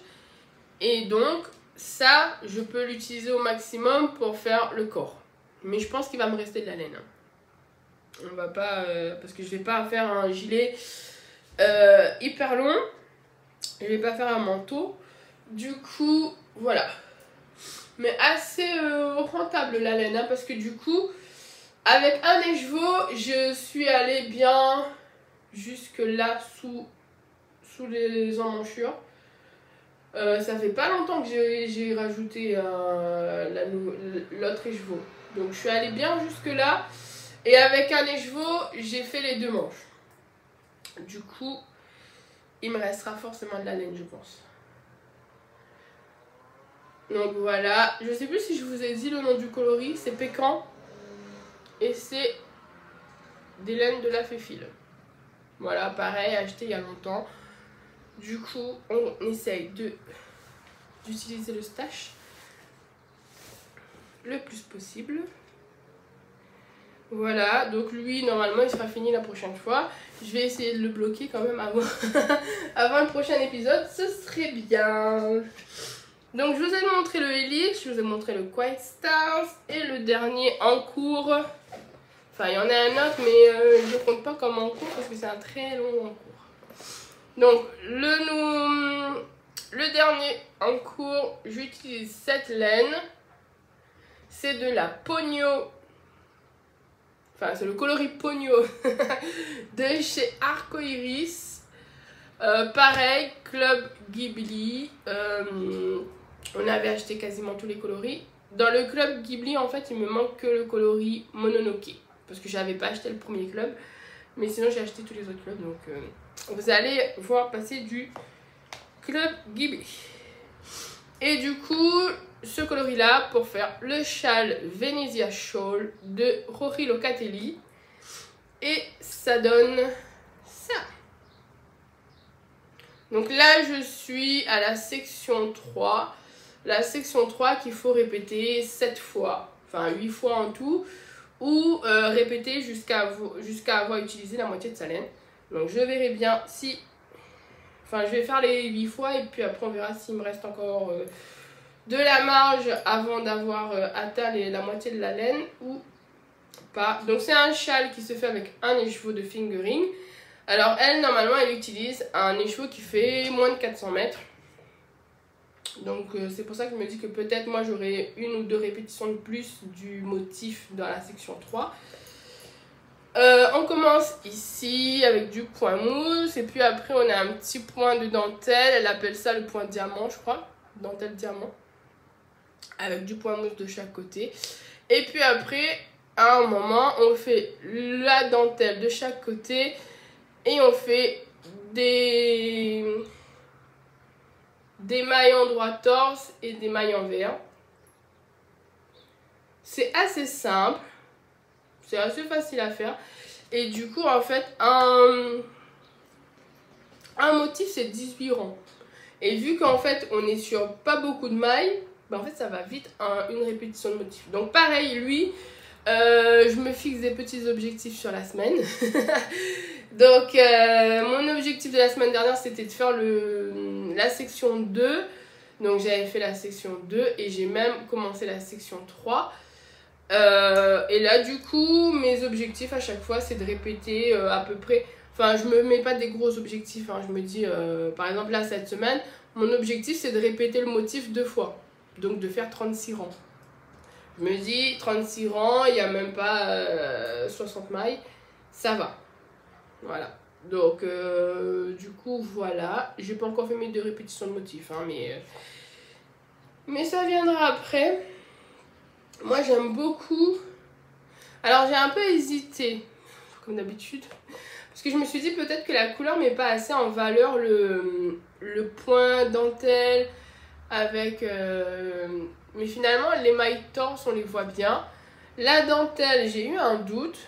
Et donc ça je peux l'utiliser au maximum pour faire le corps. Mais je pense qu'il va me rester de la laine. On va pas, parce que je vais pas faire un gilet hyper long. Je vais pas faire un manteau. Du coup voilà. Mais assez rentable la laine, hein, parce que du coup avec un écheveau je suis allée bien jusque là sous les emmanchures. Ça fait pas longtemps que j'ai rajouté l'autre écheveau. Donc je suis allée bien jusque là. Et avec un écheveau, j'ai fait les 2 manches. Du coup, il me restera forcément de la laine, je pense. Donc voilà. Je sais plus si je vous ai dit le nom du coloris. C'est Pécan. Et c'est des laines de la Féfile. Voilà, pareil, acheté il y a longtemps. Du coup, on essaye d'utiliser le stash le plus possible. Voilà, donc lui, normalement, il sera fini la prochaine fois. Je vais essayer de le bloquer quand même avant, avant le prochain épisode. Ce serait bien. Donc, je vous ai montré le Helix, je vous ai montré le Quiet Stars et le dernier en cours. Enfin, il y en a un autre, mais je ne compte pas comme en cours parce que c'est un très long en cours. Donc, le dernier en cours, j'utilise cette laine. C'est de la Pogno. Enfin, c'est le coloris Pogno de chez Arcoiris. Pareil, Club Ghibli. On avait acheté quasiment tous les coloris. Dans le Club Ghibli, en fait, il me manque que le coloris Mononoke. Parce que j'avais pas acheté le premier club. Mais sinon, j'ai acheté tous les autres clubs. Donc, vous allez voir passer du Club Ghibli. Et du coup, ce coloris là pour faire le châle Venezia Shawl de Rory Locatelli. Et ça donne ça. Donc là, je suis à la section 3. La section 3 qu'il faut répéter 7 fois. Enfin, 8 fois en tout. Ou répéter jusqu'à avoir utilisé la moitié de sa laine. Donc je verrai bien si... Enfin, je vais faire les 8 fois et puis après on verra s'il me reste encore de la marge avant d'avoir atteint la moitié de la laine ou pas. Donc c'est un châle qui se fait avec un écheveau de fingering. Alors elle, normalement, elle utilise un écheveau qui fait moins de 400 mètres. Donc c'est pour ça que je me dis que peut-être moi j'aurai 1 ou 2 répétitions de plus du motif dans la section 3. On commence ici avec du point mousse et puis après on a un petit point de dentelle, elle appelle ça le point diamant je crois, dentelle diamant, avec du point mousse de chaque côté. Et puis après à un moment on fait la dentelle de chaque côté et on fait des mailles en droit torse et des mailles envers. C'est assez simple. C'est assez facile à faire. Et du coup, en fait, un motif, c'est 18 rangs. Et vu qu'en fait, on est sur pas beaucoup de mailles, bah en fait, ça va vite une répétition de motif. Donc pareil, lui, je me fixe des petits objectifs sur la semaine. Donc, mon objectif de la semaine dernière, c'était de faire la section 2. Donc, j'avais fait la section 2 et j'ai même commencé la section 3. Et là du coup mes objectifs à chaque fois c'est de répéter à peu près, enfin je me mets pas des gros objectifs hein. Je me dis par exemple là cette semaine mon objectif c'est de répéter le motif 2 fois, donc de faire 36 rangs. Je me dis 36 rangs, il n'y a même pas 60 mailles, ça va. Voilà. Donc du coup voilà, j'ai pas encore fait mes 2 répétitions de motifs, hein, mais ça viendra après. Moi j'aime beaucoup. Alors j'ai un peu hésité, comme d'habitude, parce que je me suis dit peut-être que la couleur met pas assez en valeur le point dentelle avec... mais finalement les mailles torse on les voit bien. La dentelle j'ai eu un doute,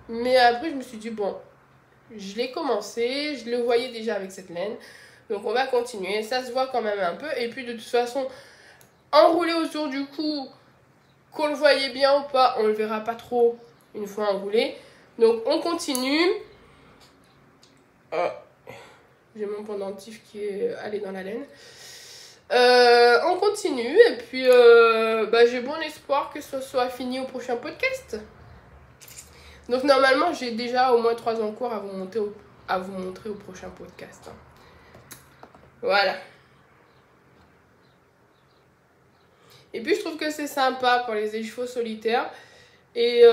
mais après je me suis dit bon, je l'ai commencé, je le voyais déjà avec cette laine, donc on va continuer, ça se voit quand même un peu, et puis de toute façon enrouler autour du cou, qu'on le voyait bien ou pas, on le verra pas trop une fois enroulé. Donc on continue. J'ai mon pendentif qui est allé dans la laine. On continue et puis j'ai bon espoir que ce soit fini au prochain podcast. Donc normalement j'ai déjà au moins 3 encours à vous montrer au prochain podcast. Voilà. Et puis je trouve que c'est sympa pour les écheveaux solitaires. Et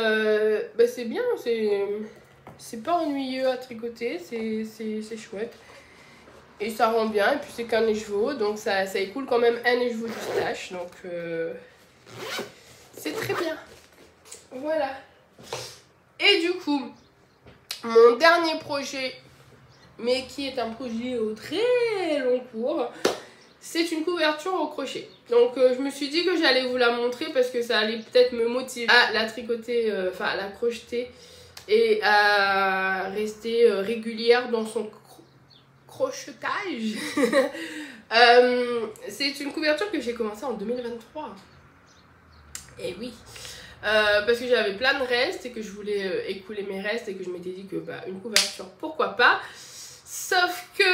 c'est bien, c'est pas ennuyeux à tricoter, c'est chouette. Et ça rend bien, et puis c'est qu'un écheveau, donc ça écoule quand même un écheveau du stash, donc c'est très bien. Voilà. Et du coup, mon dernier projet, mais qui est un projet au très long cours, c'est une couverture au crochet. Donc je me suis dit que j'allais vous la montrer parce que ça allait peut-être me motiver à la tricoter, à la crocheter et à rester régulière dans son crochetage. C'est une couverture que j'ai commencé en 2023. Et oui, parce que j'avais plein de restes et que je voulais écouler mes restes et que je m'étais dit que une couverture, pourquoi pas. Sauf que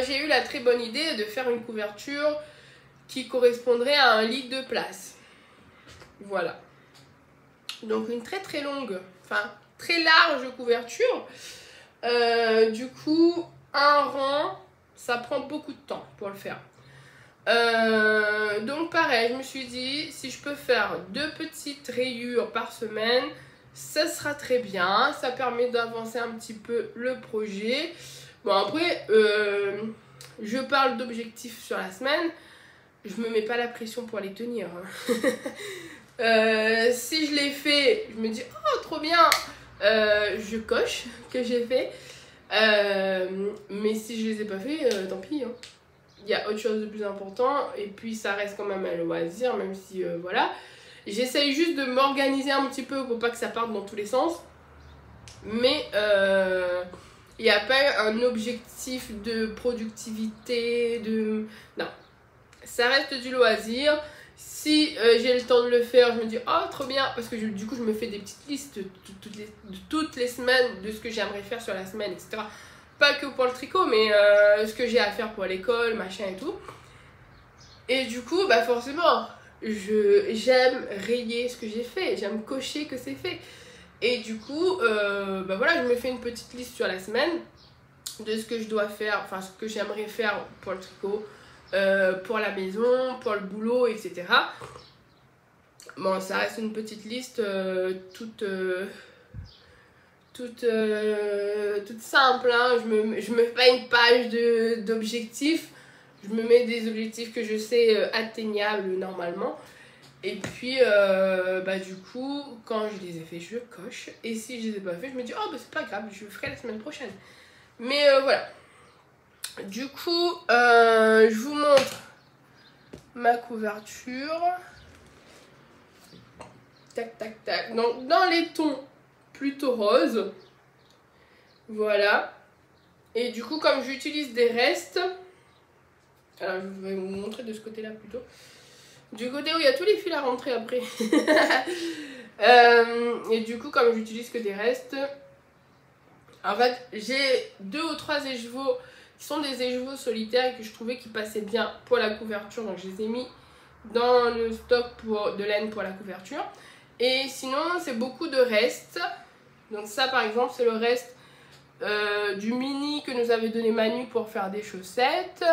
j'ai eu la très bonne idée de faire une couverture qui correspondrait à un lit de place. Voilà. Donc une très très longue, très large couverture. Du coup, un rang, ça prend beaucoup de temps pour le faire. Donc pareil, je me suis dit, si je peux faire 2 petites rayures par semaine, ça sera très bien. Ça permet d'avancer un petit peu le projet. Bon après, je parle d'objectifs sur la semaine. Je me mets pas la pression pour les tenir. Si je les fais, je me dis, oh trop bien, je coche que j'ai fait. Mais si je les ai pas fait, tant pis. Hein. Il y a autre chose de plus important. Et puis ça reste quand même un loisir, même si voilà. J'essaye juste de m'organiser un petit peu pour pas que ça parte dans tous les sens. Mais il n'y a pas un objectif de productivité, non. Ça reste du loisir. Si j'ai le temps de le faire, je me dis oh trop bien, parce que du coup je me fais des petites listes de toutes les semaines de ce que j'aimerais faire sur la semaine, etc. Pas que pour le tricot, mais ce que j'ai à faire pour l'école, machin et tout. Et du coup, forcément, j'aime rayer ce que j'ai fait, j'aime cocher que c'est fait. Et du coup, voilà, je me fais une petite liste sur la semaine de ce que je dois faire, ce que j'aimerais faire pour le tricot. Pour la maison, pour le boulot, etc. Bon, ça reste une petite liste toute simple. Hein. Je me fais pas une page d'objectifs. Je me mets des objectifs que je sais atteignables normalement. Et puis, du coup, quand je les ai fait, je coche. Et si je les ai pas fait, je me dis, oh, c'est pas grave, je le ferai la semaine prochaine. Mais voilà. Du coup, je vous montre ma couverture. Tac, tac, tac. Donc, dans les tons plutôt roses. Voilà. Et du coup, comme j'utilise des restes... Alors, je vais vous montrer de ce côté-là plutôt. Du côté où il y a tous les fils à rentrer après. Et du coup, comme j'utilise que des restes... En fait, j'ai 2 ou 3 écheveaux... qui sont des écheveaux solitaires et que je trouvais qui passaient bien pour la couverture, donc je les ai mis dans le stock de laine pour la couverture. Et sinon c'est beaucoup de restes, donc ça par exemple c'est le reste du mini que nous avait donné Manu pour faire des chaussettes.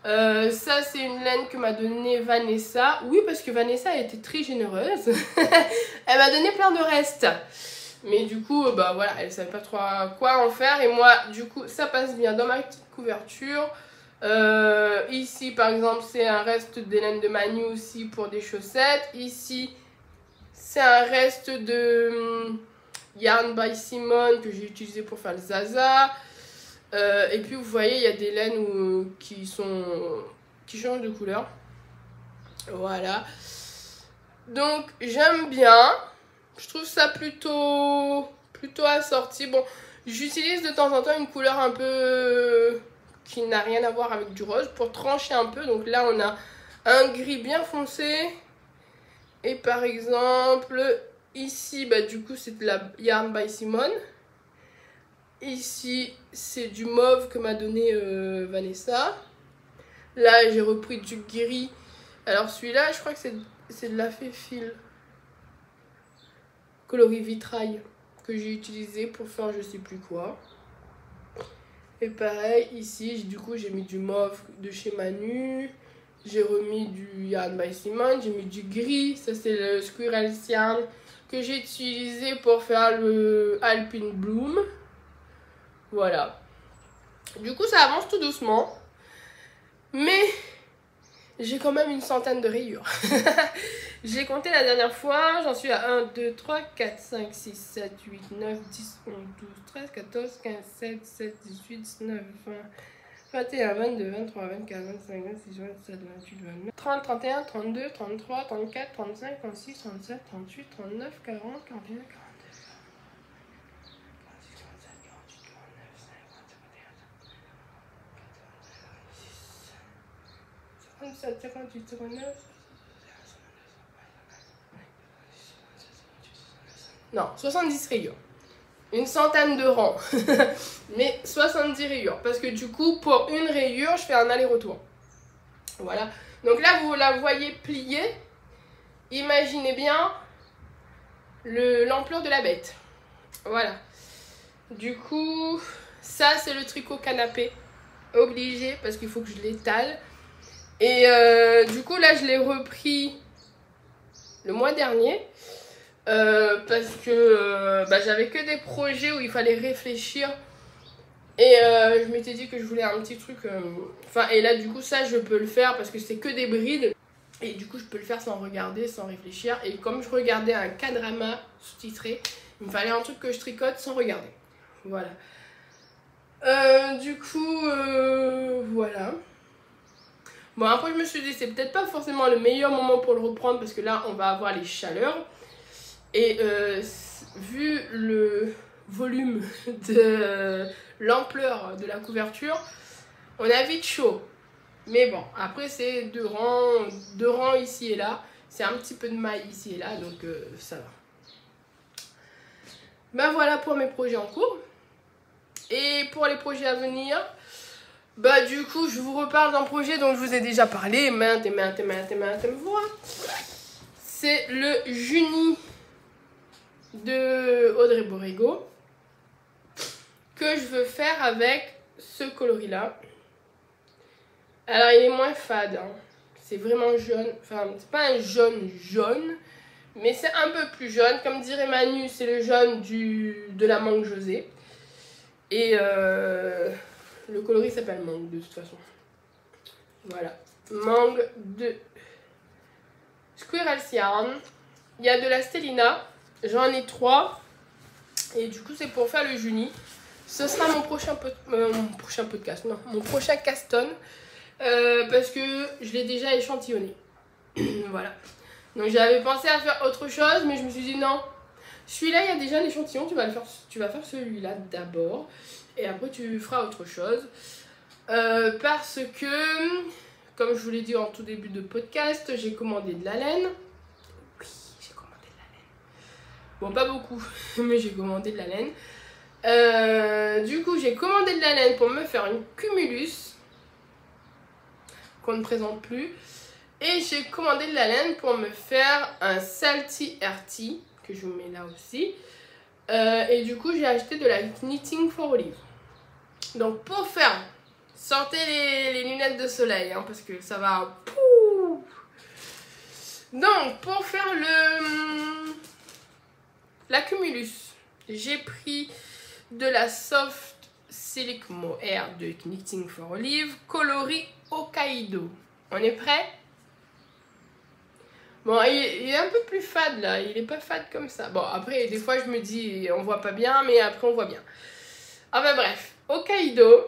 Ça c'est une laine que m'a donnée Vanessa. Oui, parce que Vanessa a été très généreuse. Elle m'a donné plein de restes. Mais du coup, bah voilà, elle savait pas trop quoi en faire. Et moi, du coup, ça passe bien dans ma petite couverture. Ici, par exemple, c'est un reste de laine de Manu aussi pour des chaussettes. Ici, c'est un reste de Yarn by Simone que j'ai utilisé pour faire le Zaza. Et puis, vous voyez, il y a des laines qui changent de couleur. Voilà. Donc, j'aime bien. Je trouve ça plutôt assorti. Bon, j'utilise de temps en temps une couleur un peu qui n'a rien à voir avec du rose pour trancher un peu. Donc là, on a un gris bien foncé. Et par exemple, ici, bah, du coup, c'est de la Yarn by Simone. Ici, c'est du mauve que m'a donné Vanessa. Là, j'ai repris du gris. Alors celui-là, je crois que c'est de la Féfil coloris vitrail que j'ai utilisé pour faire je sais plus quoi. Et pareil ici, du coup j'ai mis du mauve de chez Manu, j'ai remis du Yarn by Simone, j'ai mis du gris, ça c'est le Squirrel Yarn que j'ai utilisé pour faire le Alpine Bloom. Voilà, du coup ça avance tout doucement, mais j'ai quand même une centaine de rayures. J'ai compté la dernière fois, j'en suis à 1, 2, 3, 4, 5, 6, 7, 8, 9, 10, 11, 12, 13, 14, 15, 16, 17, 18, 19, 20, 21, 22, 23, 24, 25, 26, 27, 28, 29, 30, 31, 32, 33, 34, 35, 36, 37, 38, 39, 40, 41, 42. 57, 58, 59. Non, 70 rayures. Une centaine de rangs. Mais 70 rayures. Parce que du coup, pour une rayure, je fais un aller-retour. Voilà. Donc là, vous la voyez pliée. Imaginez bien l'ampleur de la bête. Voilà. Du coup, ça, c'est le tricot canapé. Obligé, parce qu'il faut que je l'étale. Et du coup, là, je l'ai repris le mois dernier. Parce que j'avais que des projets où il fallait réfléchir. Et je m'étais dit que je voulais un petit truc. Et là, du coup, ça, je peux le faire parce que c'est que des brides. Et du coup, je peux le faire sans regarder, sans réfléchir. Et comme je regardais un K-drama sous-titré, il me fallait un truc que je tricote sans regarder. Voilà. Du coup, voilà. Bon, après, je me suis dit, c'est peut-être pas forcément le meilleur moment pour le reprendre parce que là, on va avoir les chaleurs. Et vu le volume de l'ampleur de la couverture, on a vite chaud. Mais bon, après, c'est deux rangs ici et là. C'est un petit peu de maille ici et là, donc ça va. Ben voilà pour mes projets en cours. Et pour les projets à venir, bah du coup je vous reparle d'un projet dont je vous ai déjà parlé maintes fois. C'est le Juni de Audrey Borrego que je veux faire avec ce coloris là. Alors il est moins fade, hein. C'est vraiment jaune, enfin c'est pas un jaune, mais c'est un peu plus jaune. Comme dirait Manu, c'est le jaune de la mangue José. Et le coloris s'appelle mangue de toute façon. Voilà, mangue de Squirrel Yarn. Il y a de la Stellina, j'en ai 3. Et du coup c'est pour faire le Juni. Ce sera mon prochain podcast, non, mon prochain caston. Parce que je l'ai déjà échantillonné. Voilà. Donc j'avais pensé à faire autre chose, mais je me suis dit non. Celui-là, il y a déjà l'échantillon, tu vas faire celui-là d'abord. Et après, tu feras autre chose. Parce que, comme je vous l'ai dit en tout début de podcast, j'ai commandé de la laine. Oui, j'ai commandé de la laine. Bon, pas beaucoup, mais j'ai commandé de la laine. Du coup, j'ai commandé de la laine pour me faire une cumulus qu'on ne présente plus. Et j'ai commandé de la laine pour me faire un Salty RT, que je vous mets là aussi. Et du coup, j'ai acheté de la Knitting for Olive. Donc, pour faire Sortez les lunettes de soleil, hein, parce que ça va... Pouh. Donc, pour faire la Cumulus, j'ai pris de la Soft Silk Mohair de Knitting for Olive, coloris Hokkaido. On est prêt? Bon, il est un peu plus fade là, il est pas fade comme ça. Bon, après, des fois je me dis, on voit pas bien, mais après on voit bien. Enfin bref, Hokkaido,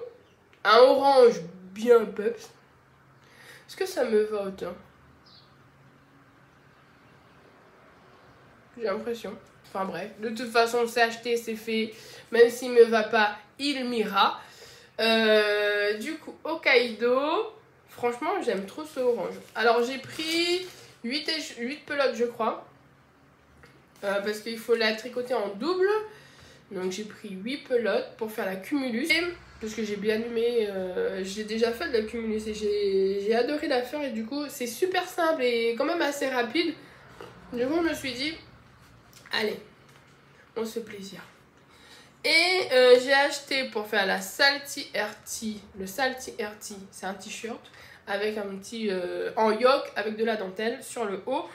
un orange bien peps. Est-ce que ça me va autant? J'ai l'impression. Enfin bref, de toute façon c'est acheté, c'est fait. Même s'il me va pas, il m'ira. Du coup, Hokkaido, franchement j'aime trop ce orange. Alors j'ai pris 8 pelotes je crois. Parce qu'il faut la tricoter en double. Donc j'ai pris 8 pelotes pour faire la Cumulus. Parce que j'ai bien aimé, j'ai déjà fait de la Cumulus et j'ai adoré la faire. Et du coup c'est super simple et quand même assez rapide. Du coup je me suis dit, allez, on se fait plaisir. Et j'ai acheté pour faire la Salty RT. Le Salty RT, c'est un t-shirt avec un petit en yoke avec de la dentelle sur le haut.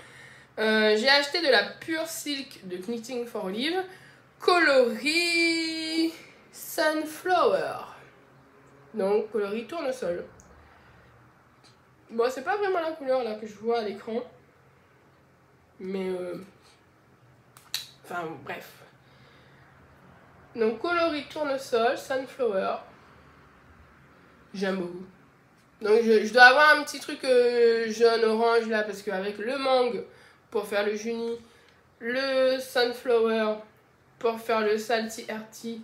J'ai acheté de la Pure Silk de Knitting for Olive, coloris Sunflower. Donc coloris tournesol. Bon, c'est pas vraiment la couleur là que je vois à l'écran. Mais enfin bref. Donc coloris tournesol, Sunflower. J'aime beaucoup. Donc je dois avoir un petit truc jaune orange là parce qu'avec le mangue pour faire le juni, le Sunflower pour faire le Salty RT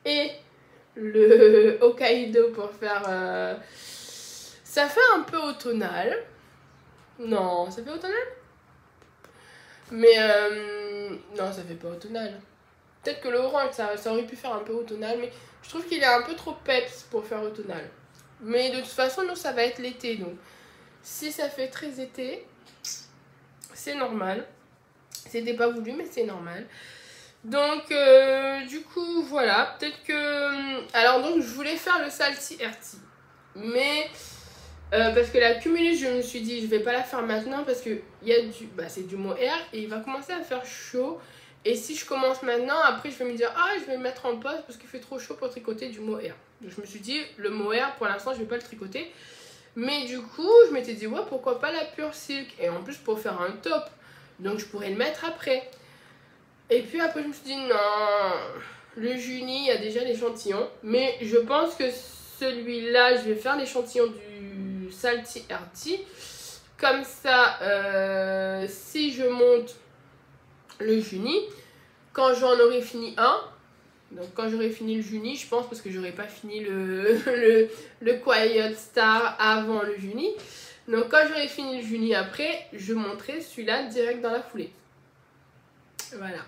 et le Hokkaido pour faire... Ça fait un peu automnal. Non, ça fait automnal? Mais non, ça fait pas automnal. Peut-être que l'orange, ça aurait pu faire un peu automnal, mais je trouve qu'il est un peu trop peps pour faire automnal. Mais de toute façon, nous, ça va être l'été, donc si ça fait très été, c'est normal. C'était pas voulu, mais c'est normal. Donc, du coup, voilà. Peut-être que... Alors, donc, je voulais faire le Salty RT. Mais... parce que la Cumulus, je me suis dit, je vais pas la faire maintenant parce que il y a du... Bah, c'est du mohair et il va commencer à faire chaud. Et si je commence maintenant, après, je vais me dire, ah, je vais le mettre en pause parce qu'il fait trop chaud pour tricoter du mohair. Donc, je me suis dit, le mohair, pour l'instant, je vais pas le tricoter. Mais du coup, je m'étais dit, ouais, pourquoi pas la Pure Silk? Et en plus, pour faire un top. Donc, je pourrais le mettre après. Et puis après, je me suis dit, non, le Juni, il y a déjà l'échantillon. Mais je pense que celui-là, je vais faire l'échantillon du Salty RT. Comme ça, si je monte le Juni, quand j'en aurai fini un, donc quand j'aurai fini le Juni, je pense, parce que j'aurai pas fini le Quiet Star avant le Juni. Donc quand j'aurai fini le Juni après, je monterai celui-là direct dans la foulée. Voilà.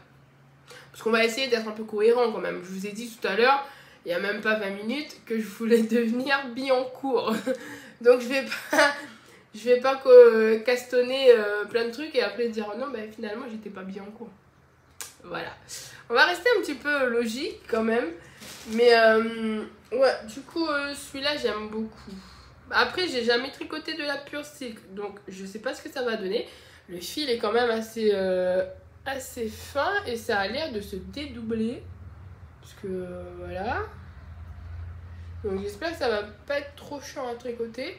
Parce qu'on va essayer d'être un peu cohérent quand même. Je vous ai dit tout à l'heure, il n'y a même pas 20 minutes, que je voulais devenir Billancourt. Donc je vais pas castonner plein de trucs et après dire non, bah, finalement j'étais pas Billancourt. Voilà. On va rester un petit peu logique quand même. Mais ouais, du coup celui-là j'aime beaucoup. Après j'ai jamais tricoté de la Pure Silk, donc je sais pas ce que ça va donner. Le fil est quand même assez fin et ça a l'air de se dédoubler. Parce que voilà. Donc j'espère que ça va pas être trop chiant à tricoter.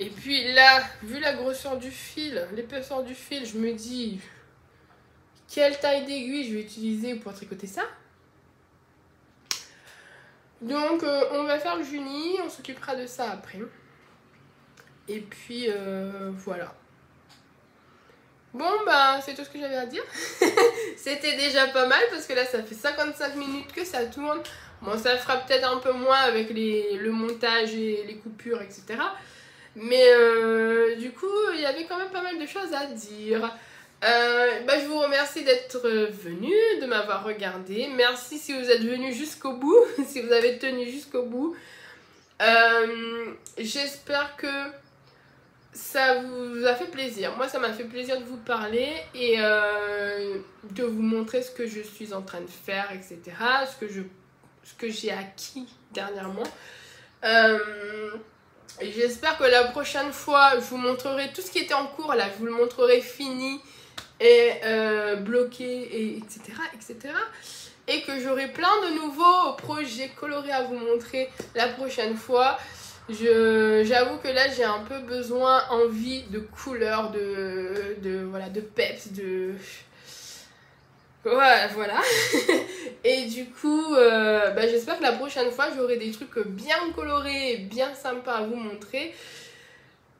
Et puis là, vu la grosseur du fil, l'épaisseur du fil, je me dis quelle taille d'aiguille je vais utiliser pour tricoter ça. Donc on va faire le Juni, on s'occupera de ça après. Et puis voilà. Bon bah c'est tout ce que j'avais à dire. C'était déjà pas mal parce que là ça fait 55 minutes que ça tourne. Bon, ça fera peut-être un peu moins avec le montage et les coupures, etc. Mais du coup, il y avait quand même pas mal de choses à dire. Bah, je vous remercie d'être venu, de m'avoir regardé. Merci si vous êtes venu jusqu'au bout, si vous avez tenu jusqu'au bout. J'espère que ça vous a fait plaisir. Moi, ça m'a fait plaisir de vous parler et de vous montrer ce que je suis en train de faire, etc. Ce que j'ai acquis dernièrement. Et j'espère que la prochaine fois, je vous montrerai tout ce qui était en cours, là, je vous le montrerai fini et bloqué, et etc., etc. Et que j'aurai plein de nouveaux projets colorés à vous montrer la prochaine fois. J'avoue que là, j'ai un peu besoin, envie de couleurs, voilà, de peps, Ouais, voilà. Et du coup, j'espère que la prochaine fois, j'aurai des trucs bien colorés et bien sympas à vous montrer.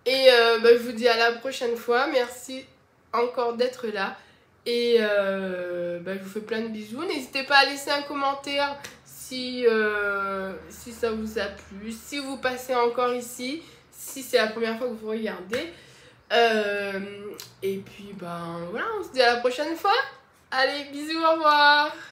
Et je vous dis à la prochaine fois. Merci encore d'être là. Et je vous fais plein de bisous. N'hésitez pas à laisser un commentaire si ça vous a plu. Si vous passez encore ici. Si c'est la première fois que vous regardez. Et puis, voilà, on se dit à la prochaine fois. Allez, bisous, au revoir.